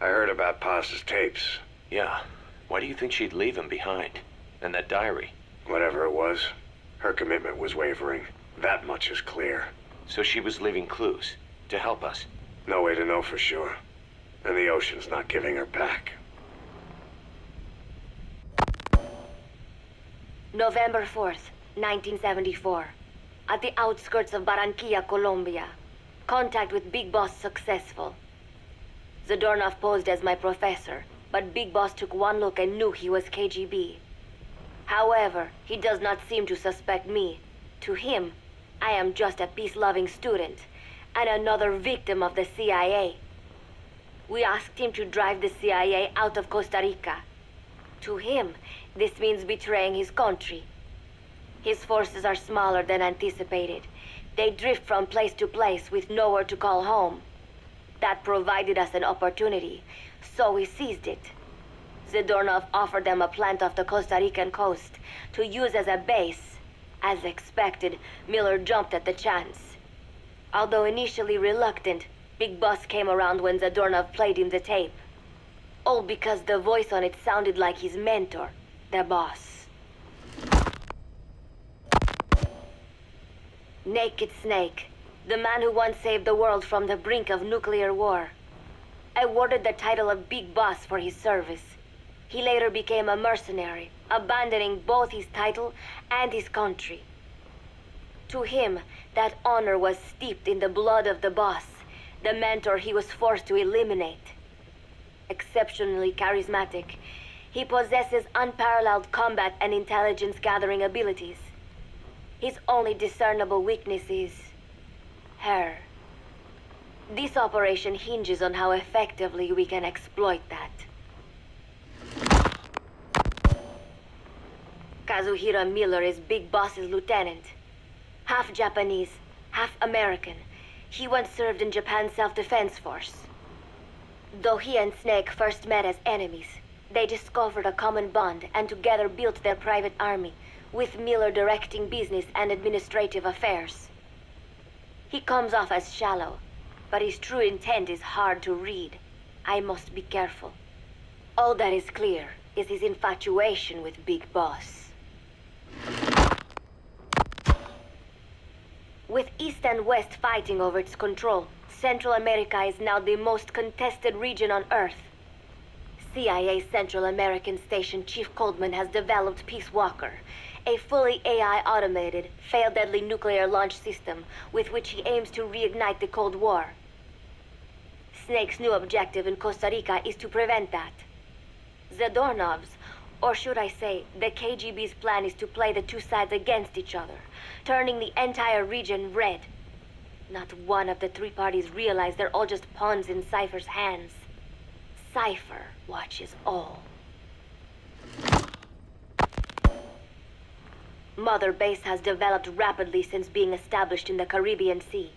I heard about Paz's tapes. Yeah. Why do you think she'd leave him behind? And that diary? Whatever it was, her commitment was wavering. That much is clear. So she was leaving clues to help us? No way to know for sure. And the ocean's not giving her back. November 4th, 1974. At the outskirts of Barranquilla, Colombia. Contact with Big Boss successful. Zadornov posed as my professor, but Big Boss took one look and knew he was KGB. However, he does not seem to suspect me. To him, I am just a peace-loving student, and another victim of the CIA. We asked him to drive the CIA out of Costa Rica. To him, this means betraying his country. His forces are smaller than anticipated. They drift from place to place with nowhere to call home. That provided us an opportunity, so we seized it. Zadornov offered them a plant off the Costa Rican coast to use as a base. As expected, Miller jumped at the chance. Although initially reluctant, Big Boss came around when Zadornov played him the tape. All because the voice on it sounded like his mentor, the boss. Naked Snake, the man who once saved the world from the brink of nuclear war. Awarded the title of Big Boss for his service. He later became a mercenary, abandoning both his title and his country. To him, that honor was steeped in the blood of the boss, the mentor he was forced to eliminate. Exceptionally charismatic, he possesses unparalleled combat and intelligence-gathering abilities. His only discernible weakness is her. This operation hinges on how effectively we can exploit that. Kazuhira Miller is Big Boss's lieutenant. Half Japanese, half American. He once served in Japan's self-defense force. Though he and Snake first met as enemies, they discovered a common bond and together built their private army, with Miller directing business and administrative affairs. He comes off as shallow, but his true intent is hard to read. I must be careful. All that is clear is his infatuation with Big Boss. With East and West fighting over its control, Central America is now the most contested region on Earth. CIA Central American Station Chief Coldman has developed Peace Walker, a fully AI-automated, fail-deadly nuclear launch system with which he aims to reignite the Cold War. Snake's new objective in Costa Rica is to prevent that. Zadornov's, or should I say, the KGB's plan is to play the two sides against each other, turning the entire region red. Not one of the three parties realize they're all just pawns in Cypher's hands. Cypher watches all. Mother Base has developed rapidly since being established in the Caribbean Sea.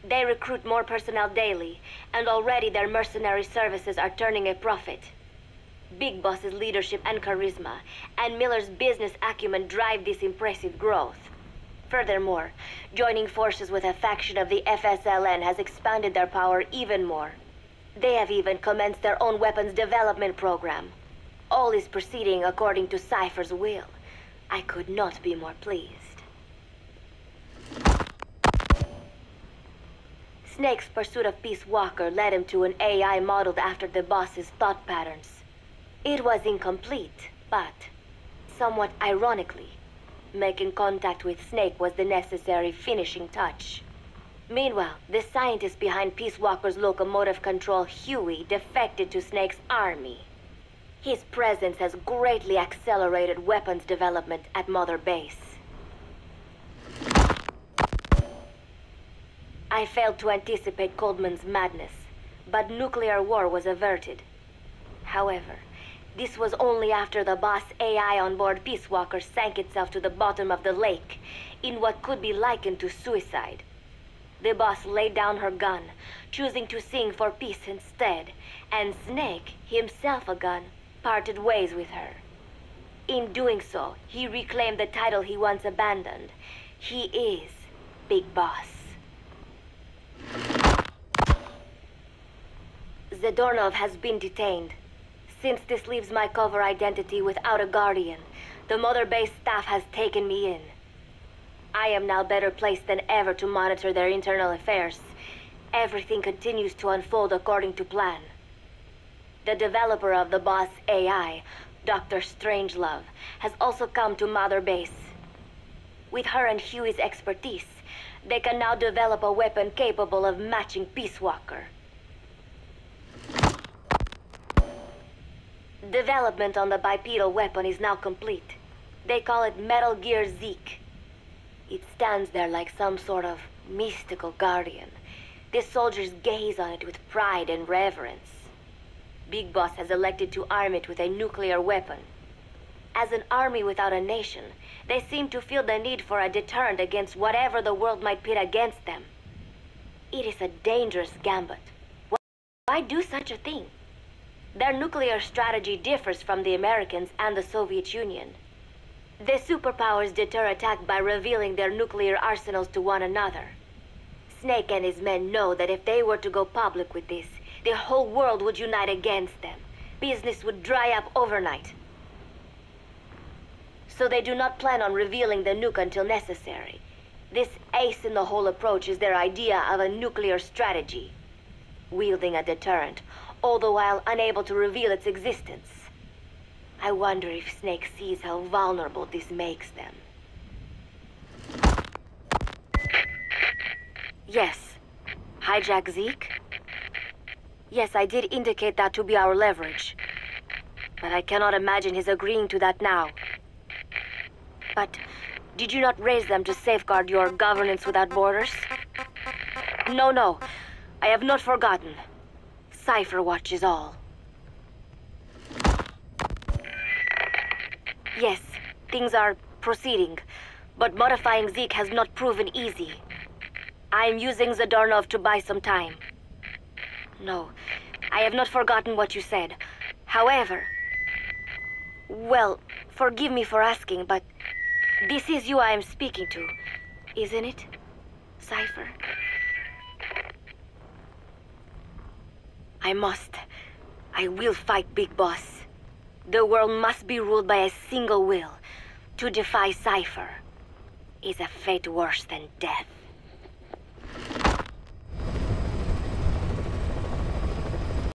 They recruit more personnel daily, and already their mercenary services are turning a profit. Big Boss's leadership and charisma, and Miller's business acumen drive this impressive growth. Furthermore, joining forces with a faction of the FSLN has expanded their power even more. They have even commenced their own weapons development program. All is proceeding according to Cypher's will. I could not be more pleased. Snake's pursuit of Peace Walker led him to an AI modeled after the boss's thought patterns. It was incomplete, but, somewhat ironically, making contact with Snake was the necessary finishing touch. Meanwhile, the scientist behind Peace Walker's locomotive control, Huey, defected to Snake's army. His presence has greatly accelerated weapons development at Mother Base. I failed to anticipate Coldman's madness, but nuclear war was averted. However, this was only after the boss AI on board Peace Walker sank itself to the bottom of the lake, in what could be likened to suicide. The boss laid down her gun, choosing to sing for peace instead, and Snake, himself a gun, parted ways with her. In doing so, he reclaimed the title he once abandoned. He is Big Boss. Zadornov has been detained. Since this leaves my cover identity without a guardian, the Mother Base staff has taken me in. I am now better placed than ever to monitor their internal affairs. Everything continues to unfold according to plan. The developer of the boss AI, Dr. Strangelove, has also come to Mother Base. With her and Huey's expertise, they can now develop a weapon capable of matching Peace Walker. Development on the bipedal weapon is now complete. They call it Metal Gear Zeke. It stands there like some sort of mystical guardian. The soldiers gaze on it with pride and reverence. Big Boss has elected to arm it with a nuclear weapon. As an army without a nation, they seem to feel the need for a deterrent against whatever the world might pit against them. It is a dangerous gambit. Why do such a thing? Their nuclear strategy differs from the Americans and the Soviet Union. The superpowers deter attack by revealing their nuclear arsenals to one another. Snake and his men know that if they were to go public with this, the whole world would unite against them. Business would dry up overnight. So they do not plan on revealing the nuke until necessary. This ace-in-the-hole approach is their idea of a nuclear strategy. Wielding a deterrent, all the while unable to reveal its existence. I wonder if Snake sees how vulnerable this makes them. Yes. Hijack Zeke? Yes, I did indicate that to be our leverage. But I cannot imagine his agreeing to that now. But did you not raise them to safeguard your governance without borders? No. I have not forgotten. Cipher Watch is all. Yes, things are proceeding, but modifying Zeke has not proven easy. I am using Zadornov to buy some time. No, I have not forgotten what you said. However... Well, forgive me for asking, but this is you I am speaking to, isn't it, Cipher? I will fight Big Boss. The world must be ruled by a single will. To defy Cipher is a fate worse than death.